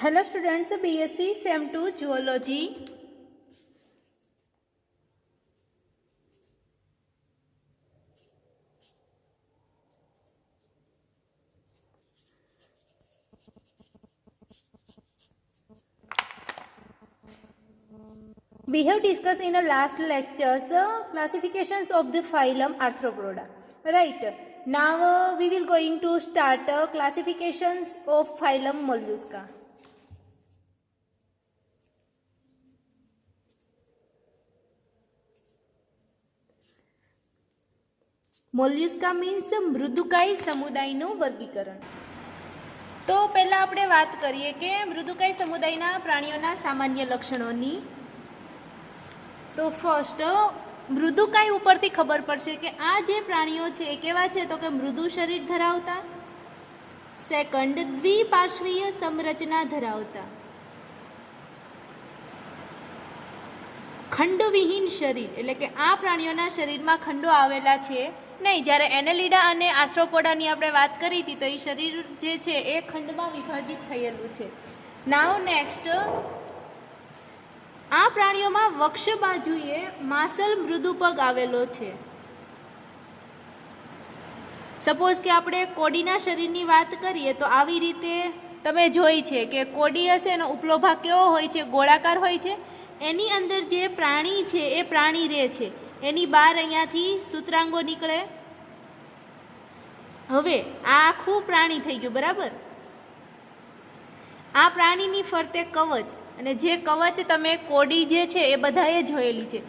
Hello students, BSc same 2 zoology. We have discussed in the last lectures classifications of the phylum Arthropoda. Right. Now we will going to start classifications of phylum Mollusca. Mollusca means મૃદુકાય સમુદાયનું વર્ગીકરણ। તો પહેલાં આપણે વાત કરીએ કે મૃદુકાય સમુદાયના પ્રાણીઓના સામાન્ય લક્ષણોની। તો ફર્સ્ટ મૃદુકાય ઉપરથી ખબર પડશે કે આ જે પ્રાણીઓ છે એ કેવા છે, તો કે મૃદુ શરીર ધરાવતા। સેકન્ડ, દ્વિપાર્શ્વીય સંરચના ધરાવતા। ખંડવિહીન શરીર એટલે કે આ પ્રાણીઓના શરીરમાં ખંડો આવેલા છે નહીં। જ્યારે એનેલિડા અને આર્થ્રોપોડાની આપણે વાત કરી હતી તો એ શરીર જે છે એ ખંડમાં વિભાજિત થયેલું છે। નાવ નેક્સ્ટ, આ પ્રાણીઓમાં વક્ષ બાજુએ માસલ મૃદુપગ આવેલો છે। સપોઝ કે આપણે કોડીના શરીરની વાત કરીએ તો આવી રીતે તમે જોઈ છે કે કોડી હશે એનો ઉપલો ભાગ કેવો હોય છે, ગોળાકાર હોય છે। એની અંદર જે પ્રાણી છે એ પ્રાણી રહે છે, એની બહાર અહીંયાથી સૂત્રાંગો નીકળે। હવે આ આખું પ્રાણી થઈ ગયું, બરાબર। આ પ્રાણીની ફરતે કવચ, અને જે કવચ તમે કોડી જે છે એ બધાએ જોયેલી છે,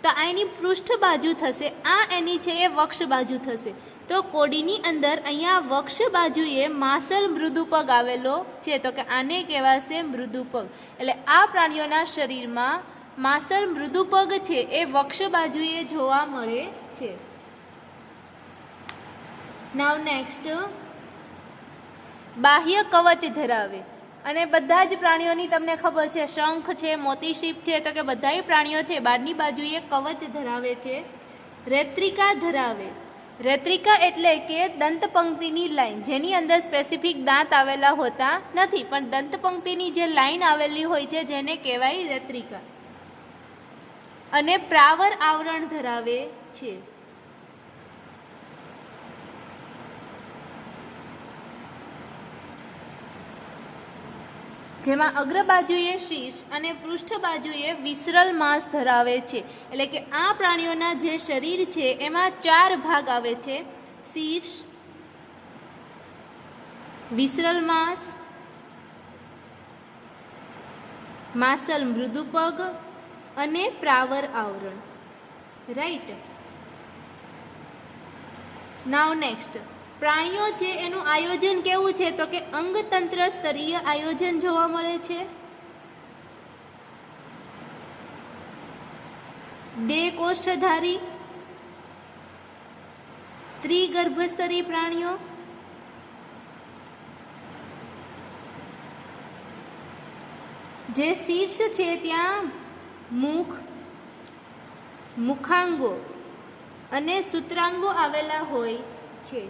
તો આ એની પૃષ્ઠ બાજુ થશે, આ એની છે એ વક્ષ બાજુ થશે। તો કોડીની અંદર અહીંયા વક્ષ બાજુએ માસલ મૃદુપગ આવેલો છે, તો કે આને કહેવાશે મૃદુપગ। એટલે આ પ્રાણીઓના શરીરમાં માસલ મૃદુપગ છે એ વક્ષ બાજુએ જોવા મળે છે। નાવ નેક્સ્ટ, બાહ્ય કવચ ધરાવે, અને બધા જ પ્રાણીઓની તમને ખબર છે, શંખ છે, મોતી શીપ છે, તો કે બધા પ્રાણીઓ છે બહારની બાજુએ કવચ ધરાવે છે। રેત્રિકા ધરાવે। રેત્રિકા એટલે કે દંતપંક્તિની લાઈન, જેની અંદર સ્પેસિફિક દાંત આવેલા હોતા નથી, પણ દંતપંક્તિની જે લાઈન આવેલી હોય છે જેને કહેવાય રેત્રિકા। અને પ્રાવર આવરણ ધરાવે છે। જેમાં અગ્ર બાજુએ શીર્ષ અને પૃષ્ઠ બાજુએ વિસરલ માંસ ધરાવે છે। એટલે કે આ પ્રાણીઓના જે શરીર છે એમાં 4 ભાગ આવે છે: શીર્ષ, વિસરલ માંસ, માસલ મૃદુપગ અને પ્રાવર આવરણ। રાઈટ। નાવ નેક્સ્ટ, પ્રાણીઓ છે એનું આયોજન કેવું છે, તો કે અંગતંત્ર સ્તરીય આયોજન જોવા મળે છે। દેહકોષ્ઠધારી, ત્રિગર્ભસ્તરી પ્રાણીઓ, જે શીર્ષ છે ત્યાં મુખ, મુખાંગો અને સૂત્રાંગો આવેલા હોય છે।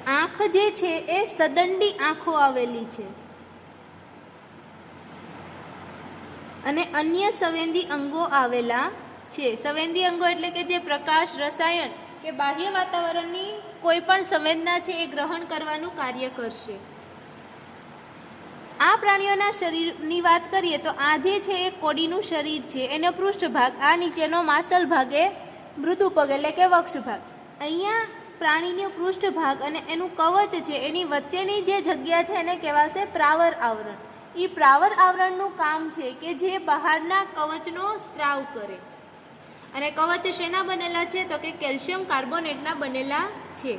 આંખ જે છે એ સદંડી આંખો આવેલી છે, અને અન્ય સંવેદી અંગો આવેલા છે। સંવેદી અંગો એટલે કે જે પ્રકાશ, રસાયણ કે બાહ્ય વાતાવરણની કોઈ પણ સંવેદના છે એ ગ્રહણ કરવાનું કાર્ય કરશે। આ પ્રાણીઓના શરીરની વાત કરીએ તો આ જે છે એ કોડીનું શરીર છે, એનો પૃષ્ઠભાગ, આ નીચેનો માસલ ભાગ એ મૃદુપગ એટલે કે વક્ષ ભાગ। અહીંયા પ્રાણીનો પૃષ્ઠભાગ અને એનું કવચ છે એની વચ્ચેની જે જગ્યા છે એને કહેવાશે પ્રાવર આવરણ। એ પ્રાવર આવરણનું કામ છે કે જે બહારના કવચનો સ્ત્રાવ કરે। અને કવચ શેના બનેલા છે, તો કે કેલ્શિયમ કાર્બોનેટના બનેલા છે।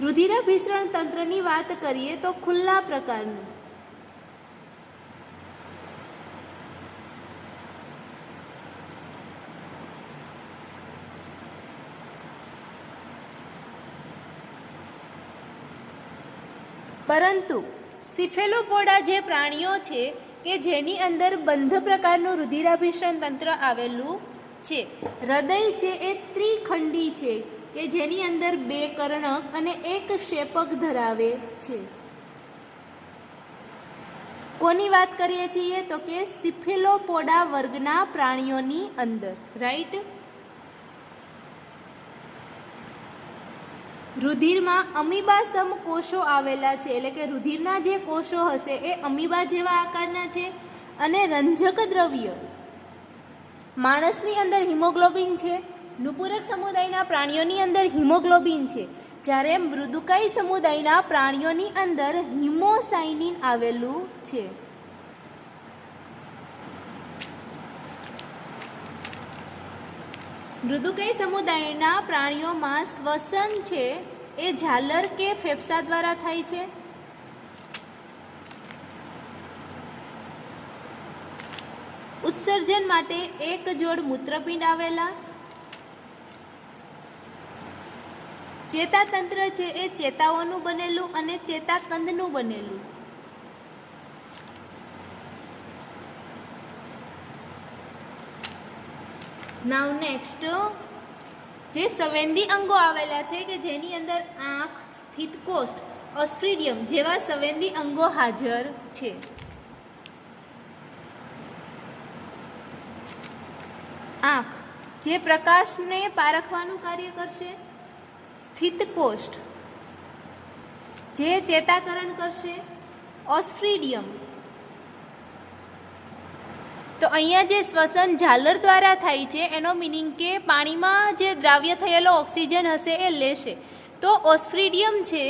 રુધિરાભિસરણ તંત્રની વાત કરીએ તો ખુલ્લા પ્રકારનું। પરંતુ સિફેલોપોડા જે પ્રાણીઓ છે કે જેની અંદર બંધ પ્રકારનું રુધિરાભિસરણ તંત્ર આવેલું છે। હૃદય છે એ ત્રિખંડી છે કે જેની અંદર 2 કર્ણક અને 1 શેપક ધરાવે છે. કોની વાત કરીએ છીએ તો કે સિફેલોપોડા વર્ગના પ્રાણીઓની અંદર. રાઈટ. રુધિરમાં અમીબાસમ કોષો આવેલા છે, એટલે કે રુધિરના જે કોષો હશે એ અમીબા જેવા આકારના છે. અને રંજક દ્રવ્ય માણસની અંદર હિમોગ્લોબિન છે, નુપુરક સમુદાયના પ્રાણીઓની અંદર હિમોગ્લોબિન છે, જ્યારે મૃદુકાય સમુદાયના પ્રાણીઓની અંદર હિમોસાઇનિન આવેલું છે. મૃદુકાય સમુદાયના પ્રાણીઓમાં શ્વસન છે એ ઝાલર કે ફેફસા દ્વારા થાય છે. ઉત્સર્જન માટે 1 જોડ મૂત્રપિંડ આવેલા. ચેતાતંત્ર છે એ ચેતાઓનું બનેલું અને ચેતાકંદનું બનેલું. નાવ નેક્સ્ટ, જે સંવેદી અંગો આવેલા છે કે જેની અંદર આંખ, સ્થિતકોષ્ઠ, ઓસ્ફ્રિડિયમ જેવા સંવેદી અંગો હાજર છે. આંખ જે પ્રકાશને પારખવાનું કાર્ય કરશે, સ્થિતકોષ્ઠ જે ચેતાકરણ કરશે, ઓસ્ફ્રિડિયમ. તો અહીંયા જે શ્વસન ઝાલર દ્વારા થાય છે એનો મિનિંગ કે પાણીમાં જે દ્રાવ્ય થયેલો ઓક્સિજન હશે એ લેશે. તો ઓસ્ફ્રિડિયમ છે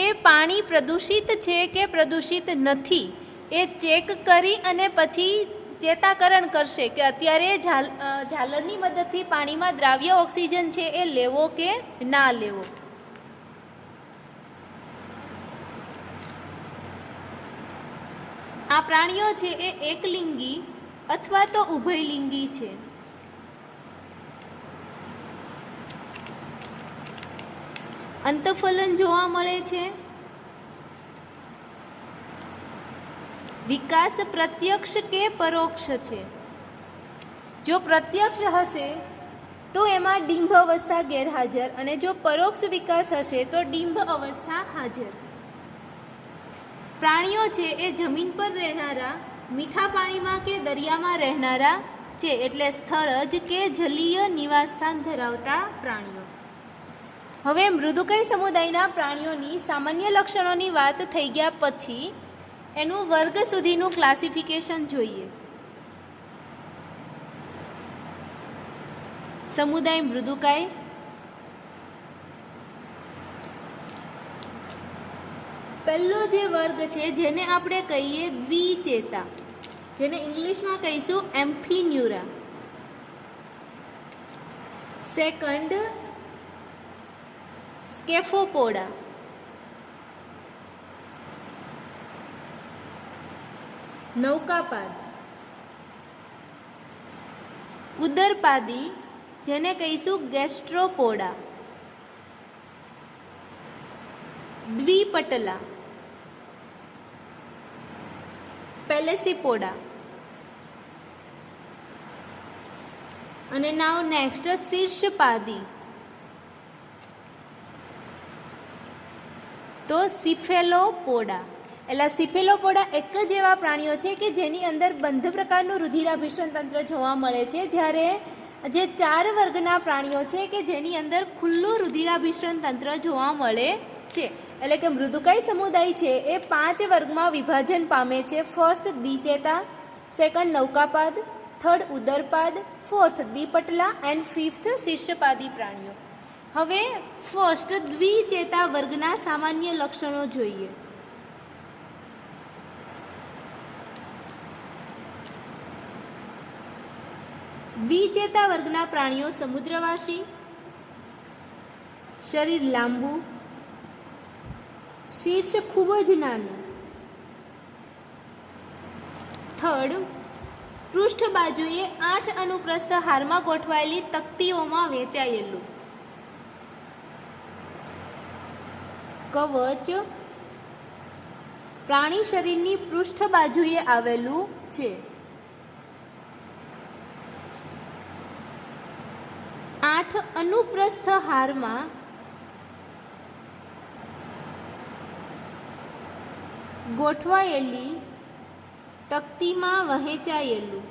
એ પાણી પ્રદૂષિત છે કે પ્રદૂષિત નથી એ ચેક કરી અને પછી ચેતાકરણ કરશે કે અત્યારે ઝાલરની મદદથી પાણીમાં દ્રાવ્ય ઓક્સિજન છે એ લેવો કે ના લેવો. આ પ્રાણીઓ છે એ એકલિંગી અથવા તો ઉભયલિંગી છે. અંતઃફલન જોવા મળે છે. વિકાસ પ્રત્યક્ષ કે પરોક્ષ છે. જો પ્રત્યક્ષ હશે તો એમાં ડિંભ અવસ્થા ગેરહાજર અને જો પરોક્ષ વિકાસ હશે તો ડિંભ અવસ્થા હાજર. પ્રાણીઓ છે એ જમીન પર રહેનારા, મીઠા પાણીમાં કે દરિયામાં રહેનારા છે, એટલે સ્થળજ કે જલીય નિવાસસ્થાન ધરાવતા પ્રાણીઓ. હવે મૃદુકાય સમુદાયના પ્રાણીઓની સામાન્ય લક્ષણોની વાત થઈ ગયા પછી એનું વર્ગ સુધીનું ક્લાસિફિકેશન જોઈએ. સમુદાય મૃદુકાય, પહેલો જે વર્ગ છે જેને આપણે કહીએ દ્વિચેતા, જેને ઇંગ્લિશમાં કહીશું એમ્ફીન્યુરા. સેકન્ડ સ્કેફોપોડા. નૌકાપાદ. ઉદરપાદી જેને કહીશું ગેસ્ટ્રોપોડા. દ્વિપટલા, પેલેસીપોડા. અને નાવ નેક્સ્ટ શીર્ષપાદી. તો સિફેલોપોડા. એટલે સિફેલોપોડા એક જ એવા પ્રાણીઓ છે કે જેની અંદર બંધ પ્રકારનું રુધિરાભિસરણ તંત્ર જોવા મળે છે, જ્યારે જે 4 વર્ગના પ્રાણીઓ છે કે જેની અંદર ખુલ્લું રુધિરાભિસરણ તંત્ર જોવા મળે છે. એટલે કે મૃદુકાય સમુદાય છે એ 5 વર્ગમાં વિભાજન પામે છે. ફર્સ્ટ દ્વિચેતા, સેકન્ડ નૌકાપાદ, થર્ડ ઉદરપાદ, ફોર્થ દ્વિપટલા એન્ડ ફિફ્થ શીર્ષપાદી પ્રાણીઓ. હવે ફર્સ્ટ દ્વિચેતા વર્ગના સામાન્ય લક્ષણો જોઈએ. દ્વિચેતા વર્ગના પ્રાણીઓ સમુદ્રવાસી, શરીર લાંબુ, શીર્ષ ખૂબ જ નાનું. થર્ડ, પૃષ્ઠ બાજુએ 8 અનુપ્રસ્થ હારમાં ગોઠવાયેલી તકતીઓમાં વહેંચાયેલું. કવચ પ્રાણી શરીરની પૃષ્ઠ બાજુએ આવેલું છે. 8 8 અનુપ્રસ્થ હારમાં ગોઠવાયેલી તકતીમાં વહેંચાયેલું.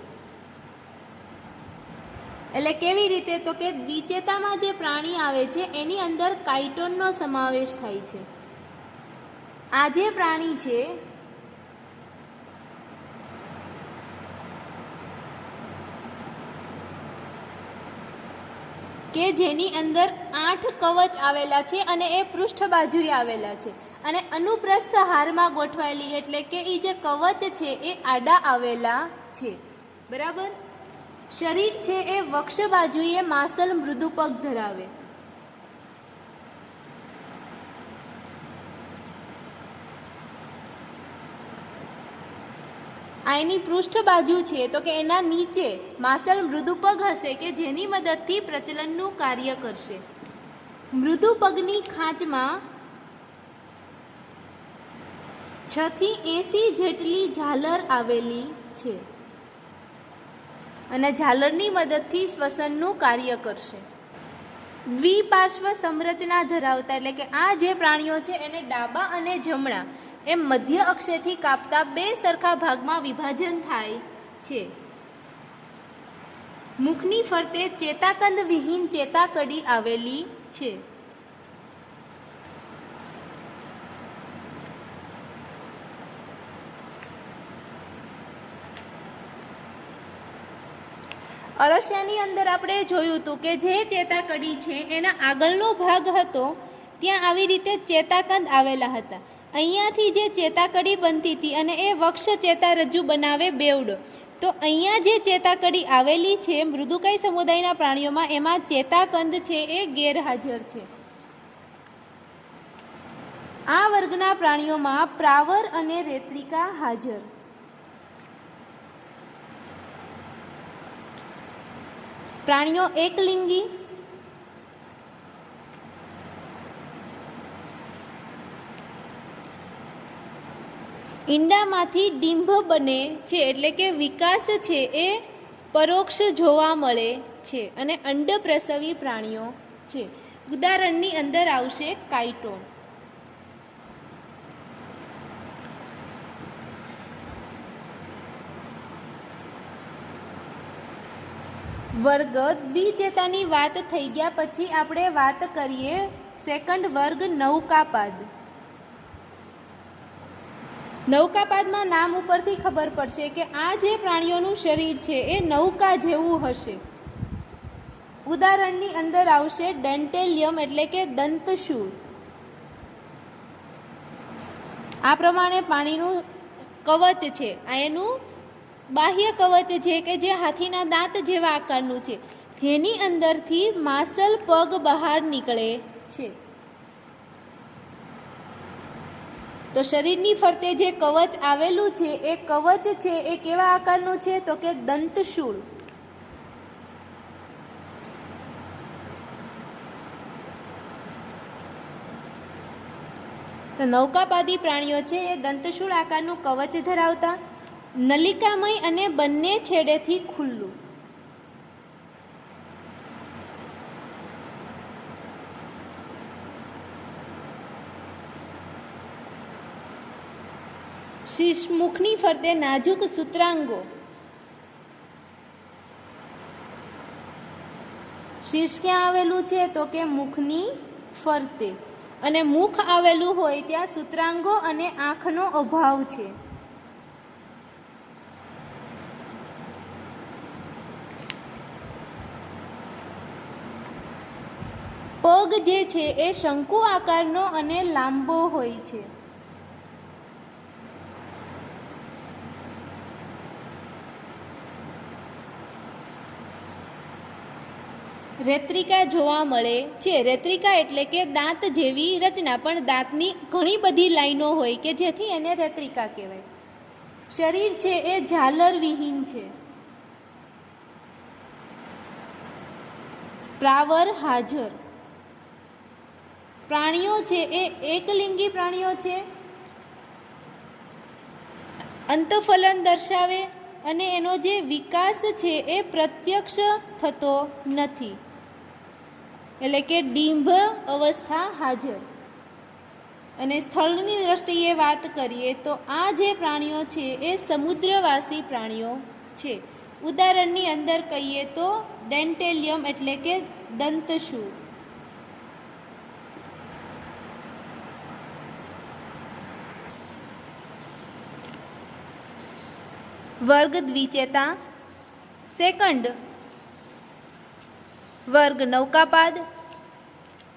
એટલે કેવી રીતે? તો કે દ્વિચેતામાં જે પ્રાણી આવે છે એની અંદર કાઇટોનનો સમાવેશ થાય છે. આ જે પ્રાણી છે કે જેની અંદર 8 કવચ આવેલા છે અને એ પૃષ્ઠ બાજુએ આવેલા છે, અને અનુપ્રસ્થ હારમાં ગોઠવાયેલી એટલે કે એ જે કવચ છે એ આડા આવેલા છે. બરાબર. શરીર છે એ વક્ષ બાજુએ માસલ મૃદુપગ ધરાવે. આ એની પૃષ્ઠ બાજુ છે, તો કે એના નીચે માસલ મૃદુપગ હશે કે જેની મદદથી પ્રચલનનું કાર્ય કરશે. મૃદુપગની ખાંચમાં 6 થી 80 જેટલી ઝાલર આવેલી છે અને ઝાલરની મદદથી શ્વસનનું કાર્ય કરશે. દ્વિપાર્શ્વ સંરચના ધરાવતા એટલે કે આ જે પ્રાણીઓ છે એને ડાબા અને જમણા એમ મધ્ય અક્ષેથી કાપતા 2 સરખા ભાગમાં વિભાજન થાય છે. મુખની ફરતે ચેતાકંદ વિહીન ચેતાકડી આવેલી છે. અળસિયાની અંદર આપણે જોયું હતું કે જે ચેતાકડી છે એના આગળનો ભાગ હતો ત્યાં આવી રીતે ચેતાકંદ આવેલા હતા. અહીંયાથી જે ચેતાકડી બનતી હતી અને એ વક્ષ ચેતારજ્જુ બનાવે બેવડો. તો અહીંયા જે ચેતાકડી આવેલી છે મૃદુકાય સમુદાયના પ્રાણીઓમાં એમાં ચેતાકંદ છે એ ગેરહાજર છે. આ વર્ગના પ્રાણીઓમાં પ્રાવર અને રેત્રિકા હાજર. પ્રાણીઓ એકલિંગી. ઈંડામાંથી ડિંભ બને છે એટલે કે વિકાસ છે એ પરોક્ષ જોવા મળે છે અને અંડપ્રસવી પ્રાણીઓ છે. ઉદાહરણની અંદર આવશે કાઇટોન. વર્ગ દ્વિચેતાની વાત થઈ ગયા પછી આપણે વાત કરીએ સેકન્ડ વર્ગ નૌકાપાદ. નૌકાપાદમાં નામ ઉપરથી ખબર પડશે કે આ જે પ્રાણીઓનું શરીર છે એ નૌકા જેવું હશે. ઉદાહરણની અંદર આવશે ડેન્ટેલિયમ એટલે કે દંતશૂળ. આ પ્રમાણે પાણીનું કવચ છે, આ એનું બાહ્ય કવચ છે કે જે હાથીના દાંત જેવા આકારનું છે, જેની અંદરથી માસલ પગ બહાર નીકળે છે. તો શરીરની ફરતે જે કવચ આવેલું છે એ કવચ છે એ કેવા આકારનું છે? તો કે દંતશૂળ. તો નૌકાપાદી પ્રાણીઓ છે એ દંતશૂળ આકારનું કવચ ધરાવતા, નલિકામય અને બંને છેડેથી ખુલ્લું. શીર્ષ મુખની ફરતે નાજુક સૂત્રાંગો. શીર્ષ ક્યાં આવેલું છે? તો કે મુખની ફરતે, અને મુખ આવેલું હોય ત્યાં સૂત્રાંગો અને આંખનો અભાવ છે. પગ જે છે એ શંકુ આકારનો અને લાંબો હોય છે. રેત્રિકા જોવા મળે છે. રેત્રિકા એટલે કે દાંત જેવી રચના, પણ દાંતની ઘણી બધી લાઈનો હોય કે જેથી એને રેત્રિકા કહેવાય. શરીર છે એ ઝાલર વિહીન છે. પ્રાવર હાજર. પ્રાણીઓ છે એ એકલિંગી પ્રાણીઓ છે. અંતઃફલન દર્શાવે અને એનો જે વિકાસ છે એ પ્રત્યક્ષ થતો નથી. એટલે કે ડિંભ અવસ્થા હાજર. અને સ્થળની દ્રષ્ટિએ વાત કરીએ તો આ જે પ્રાણીઓ છે એ સમુદ્રવાસી પ્રાણીઓ છે. ઉદાહરણની અંદર કહીએ તો ડેન્ટેલિયમ એટલે કે દંતશૂળ. વર્ગ દ્વિચેતા. સેકન્ડ વર્ગ નૌકાપાદ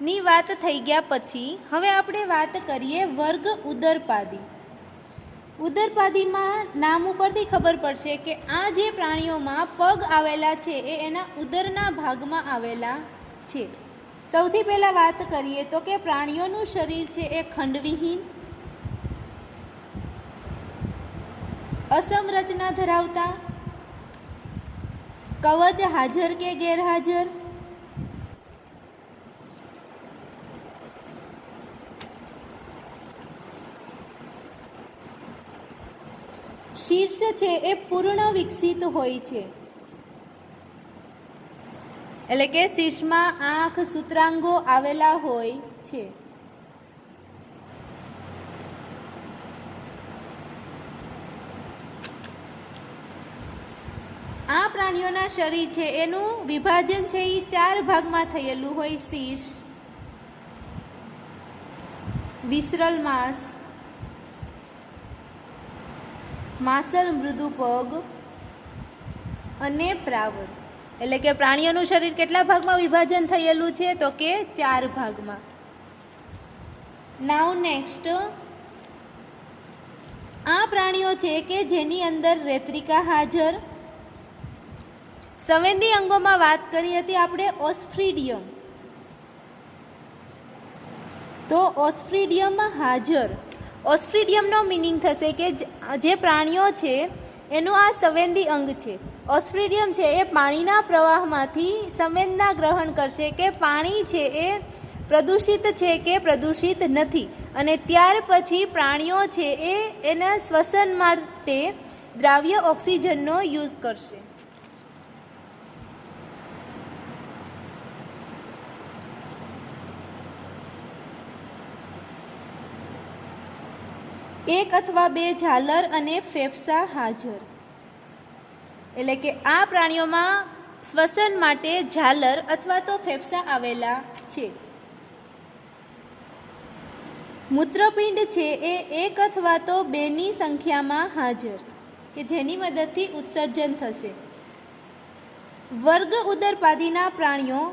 ની વાત થઈ ગયા પછી હવે આપણે વાત કરીએ વર્ગ ઉદરપાદી. ઉદરપાદીમાં નામ ઉપરથી ખબર પડશે કે આ જે પ્રાણીઓમાં પગ આવેલા છે એ એના ઉદરના ભાગમાં આવેલા છે. સૌથી પહેલાં વાત કરીએ તો કે પ્રાણીઓનું શરીર છે એ ખંડવિહીન, અસમરચના ધરાવતા, કવચ હાજર કે ગેરહાજર, શીર્ષ છે એ પૂર્ણ વિકસિત હોય છે. એટલે કે શીર્ષમાં આંખ, સૂત્રાંગો આવેલા હોય છે. આ પ્રાણીઓના શરીર છે એનું વિભાજન છે એ 4 ભાગમાં થયેલું હોય. શીર્ષ, વિસરલ માંસ, માસલ મૃદુ પગ અને પ્રાવર. એટલે કે પ્રાણીઓનું શરીર કેટલા ભાગમાં વિભાજન થયેલું છે તો કે 4 ભાગમાં. નાઉ નેક્સ્ટ, આ પ્રાણીઓ છે કે જેની અંદર રેત્રિકા હાજર. સંવેદી અંગોમાં વાત કરી હતી આપણે ઓસ્ફ્રીડિયમ, તો ઓસ્ફ્રીડિયમમાં હાજર. ઓસ્ફ્રીડિયમનો મિનિંગ થશે કે જે પ્રાણીઓ છે એનું આ સંવેદી અંગ છે. ઓસ્ફ્રીડિયમ છે એ પાણીના પ્રવાહમાંથી સંવેદના ગ્રહણ કરશે કે પાણી છે એ પ્રદૂષિત છે કે પ્રદૂષિત નથી, અને ત્યાર પછી પ્રાણીઓ છે એ એના શ્વસન માટે દ્રાવ્ય ઓક્સિજનનો યુઝ કરશે. એક અથવા બે ઝાલર અને ફેફસા હાજર. એટલે કે આ પ્રાણીઓમાં શ્વસન માટે ઝાલર અથવા તો ફેફસા આવેલા છે. મૂત્રપિંડ છે એ 1 અથવા તો 2ની સંખ્યામાં હાજર કે જેની મદદથી ઉત્સર્જન થશે. વર્ગ ઉદરપાદીના પ્રાણીઓ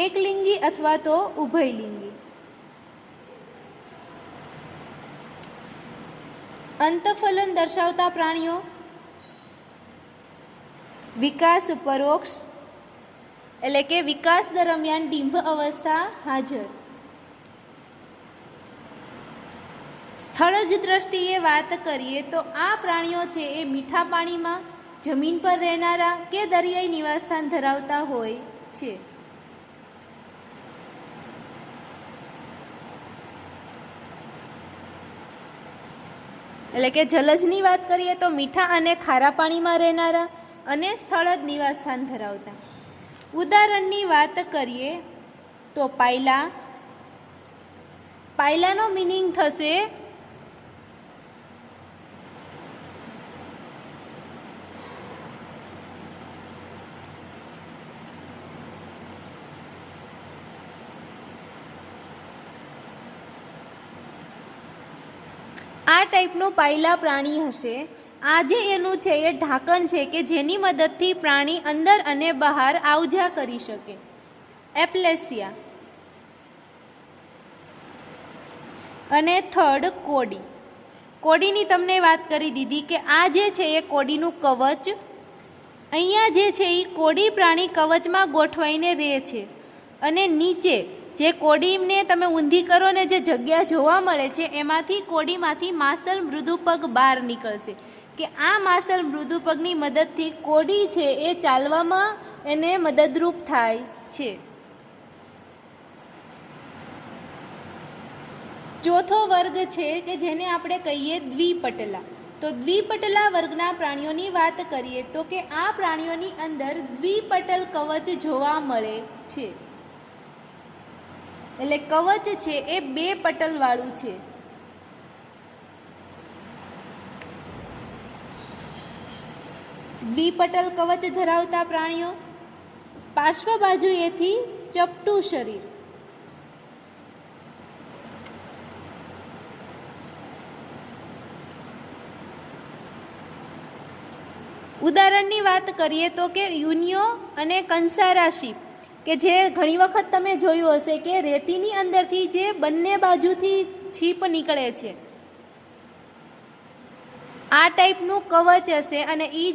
એકલિંગી અથવા તો ઉભયલિંગી. અંતઃફલન દર્શાવતા પ્રાણીઓ વિકાસ પરોક્ષ, એટલે કે વિકાસ દરમિયાન ડિંભ અવસ્થા હાજર. સ્થળજ દ્રષ્ટિએ વાત કરીએ તો આ પ્રાણીઓ છે એ મીઠા પાણીમાં, જમીન પર રહેનારા કે દરિયાઈ નિવાસસ્થાન ધરાવતા હોય છે. એટલે કે જલજની વાત કરીએ તો મીઠા અને ખારા પાણીમાં રહેનારા અને સ્થળજ નિવાસસ્થાન ધરાવતા. ઉદાહરણની વાત કરીએ તો પાયલા. પાયલાનો મિનિંગ થશે આ ટાઈપનું પાયલા પ્રાણી હશે. આ જે એનું છે એ ઢાંકણ છે કે જેની મદદથી પ્રાણી અંદર અને બહાર આવજા કરી શકે. એપ્લેસિયા. અને થર્ડ કોડી. કોડીની તમને વાત કરી દીધી કે આ જે છે એ કોડીનું કવચ. અહીંયા જે છે એ કોડી પ્રાણી કવચમાં ગોઠવાઈને રહે છે, અને નીચે જે કોડીને તમે ઊંધી કરો ને જે જગ્યા જોવા મળે છે એમાંથી કોડીમાંથી માસલ મૃદુપગ બહાર નીકળશે કે આ માસલ મૃદુપગની મદદથી કોડી છે એ ચાલવામાં એને મદદરૂપ થાય છે. ચોથો વર્ગ છે કે જેને આપણે કહીએ દ્વિપટલા. તો દ્વિપટલા વર્ગના પ્રાણીઓની વાત કરીએ તો કે આ પ્રાણીઓની અંદર દ્વિપટલ કવચ જોવા મળે છે. એટલે કવચ છે એ 2 પટલવાળું છે. દ્વિપટલ કવચ ધરાવતા પ્રાણીઓ. પાર્શ્વ બાજુએથી ચપટું શરીર. ઉદાહરણની વાત કરીએ તો કે યુનિયો અને કંસારા શીપ, કે જે ઘણી વખત તમે જોયું હશે કે રેતીની અંદરથી જે બંને બાજુથી છીપ નીકળે છે, આ ટાઈપનું કવચ હશે. અને એ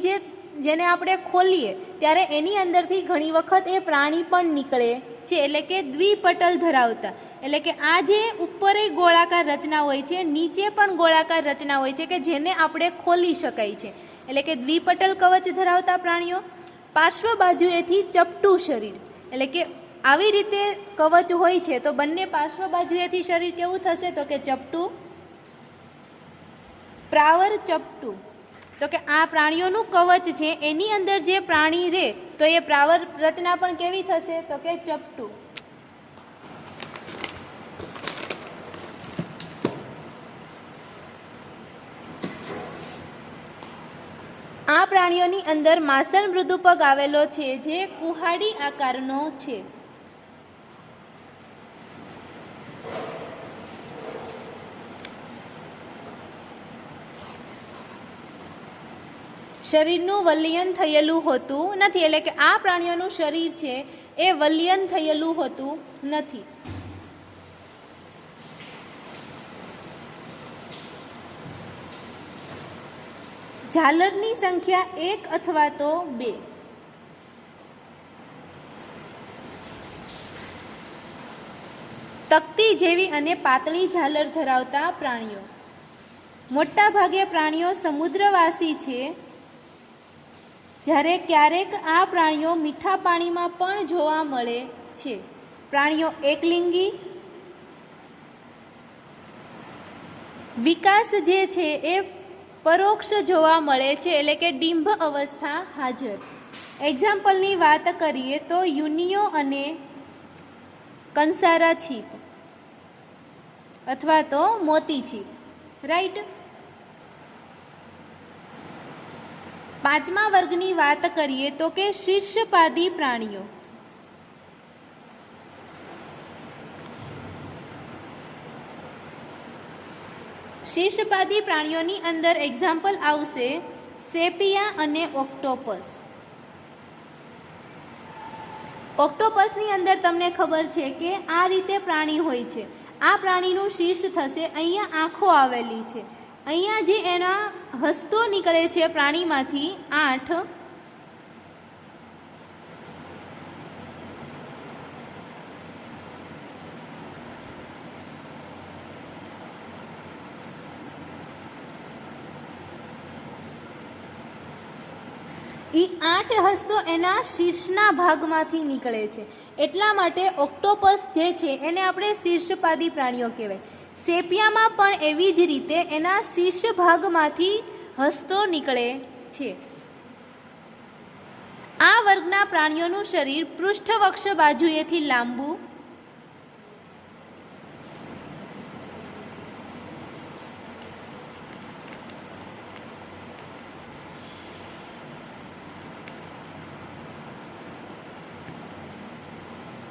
જેને આપણે ખોલીએ ત્યારે એની અંદરથી ઘણી વખત એ પ્રાણી પણ નીકળે છે, એટલે કે દ્વિપટલ ધરાવતા. એટલે કે આ જે ઉપર ગોળાકાર રચના હોય છે, નીચે પણ ગોળાકાર રચના હોય છે કે જેને આપણે ખોલી શકાય છે, એટલે કે દ્વિપટલ કવચ ધરાવતા પ્રાણીઓ. પાર્શ્વ બાજુએથી ચપટું શરીર, એટલે કે આવી રીતે કવચ હોય છે તો બંને પાર્શ્વ બાજુએથી શરીર કેવું થશે તો કે ચપટું, પ્રાવર ચપટું. તો કે આ પ્રાણીઓનું કવચ છે, એની અંદર જે પ્રાણી રહે તો એ પ્રાવર રચના પણ કેવી થશે તો કે ચપટું. આ પ્રાણીઓની અંદર માસલ મૃદુપગ આવેલો છે જે કુહાડી આકારનો છે. શરીરનું વલ્યન થયેલું હોતું નથી, એટલે કે આ પ્રાણીઓનું શરીર છે એ વલ્યન થયેલું હોતું નથી. ઝાલરની સંખ્યા 1 અથવા તો 2. તકતી જેવી અને પાતળી ઝાલર ધરાવતા પ્રાણીઓ. મોટા ભાગે પ્રાણીઓ સમુદ્રવાસી છે, જ્યારે ક્યારેક આ પ્રાણીઓ મીઠા પાણીમાં પણ જોવા મળે છે. પ્રાણીઓ એકલિંગી. વિકાસ જે છે એ પરોક્ષ જોવા મળે છે, એટલે કે ડિંભ અવસ્થા હાજર. એક્ઝામ્પલની વાત કરીએ તો યુનિયો અને કંસારા છીપ અથવા તો મોતી છીપ. રાઈટ. 5મા વર્ગની વાત કરીએ તો કે શીર્ષપાદી પ્રાણીઓ. શીર્ષપાદી પ્રાણીઓની અંદર એક્ઝામ્પલ આવશે સેપિયા અને ઓક્ટોપસ. ઓક્ટોપસની અંદર તમને ખબર છે કે આ રીતે પ્રાણી હોય છે. આ પ્રાણીનું શીર્ષ થશે, અહીંયા આંખો આવેલી છે, અહીંયા જે એના હસ્તો નીકળે છે પ્રાણીમાંથી 8, એ 8 હસ્તો એના શીર્ષના ભાગમાંથી નીકળે છે. એટલા માટે ઓક્ટોપસ જે છે એને આપણે શીર્ષપાદી પ્રાણીઓ કહેવાય. સેપિયામાં પણ એવી જ રીતે એના શીર્ષ ભાગમાંથી હસ્તો નીકળે છે. આ વર્ગના પ્રાણીઓનું શરીર પૃષ્ઠવક્ષ બાજુએથી લાંબુ,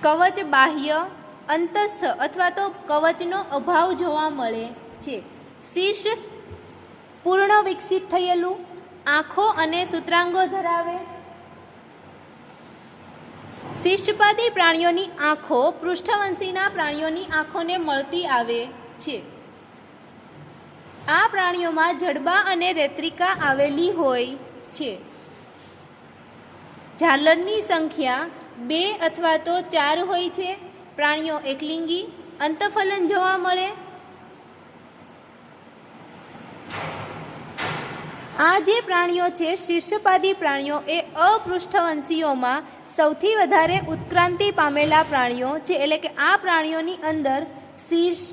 કવચ બાહ્ય, અંતસ્થ અથવા તો કવચનો અભાવ જોવા મળે છે. શીર્ષ પૂર્ણ વિકસિત થયેલું, આંખો અને સૂત્રાંગો ધરાવે. શીર્ષપાદી પ્રાણીઓની આંખો પૃષ્ઠવંશીના પ્રાણીઓની આંખોને મળતી આવે છે. આ પ્રાણીઓમાં જડબા અને રેત્રિકા આવેલી હોય છે. ઝાલરની સંખ્યા 2 અથવા તો 4 હોય છે. પ્રાણીઓ એકલિંગી, અંતઃફલન જોવા મળે. આ જે પ્રાણીઓ છે શીર્ષપાદી પ્રાણીઓ એ અપૃષ્ઠવંશીઓમાં સૌથી વધારે ઉત્ક્રાંતિ પામેલા પ્રાણીઓ છે. એટલે કે આ પ્રાણીઓની અંદર શીર્ષ,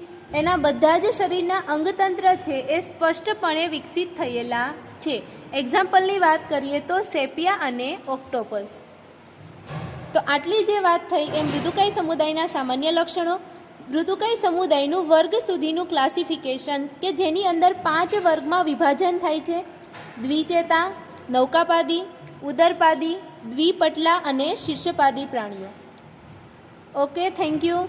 એના બધા જ શરીરના અંગતંત્ર છે એ સ્પષ્ટપણે વિકસિત થયેલા છે. એક્ઝામ્પલની વાત કરીએ તો સેપિયા અને ઓક્ટોપસ. તો આટલી જે વાત થઈ એ મૃદુકાય સમુદાયના સામાન્ય લક્ષણો. મૃદુકાય સમુદાયનું વર્ગ સુધીનું ક્લાસિફિકેશન કે જેની અંદર 5 વર્ગમાં વિભાજન થાય છે: દ્વિચેતા, નૌકાપાદી, ઉદરપાદી, દ્વિપટલા અને શીર્ષપાદી પ્રાણીઓ. Okay, thank you.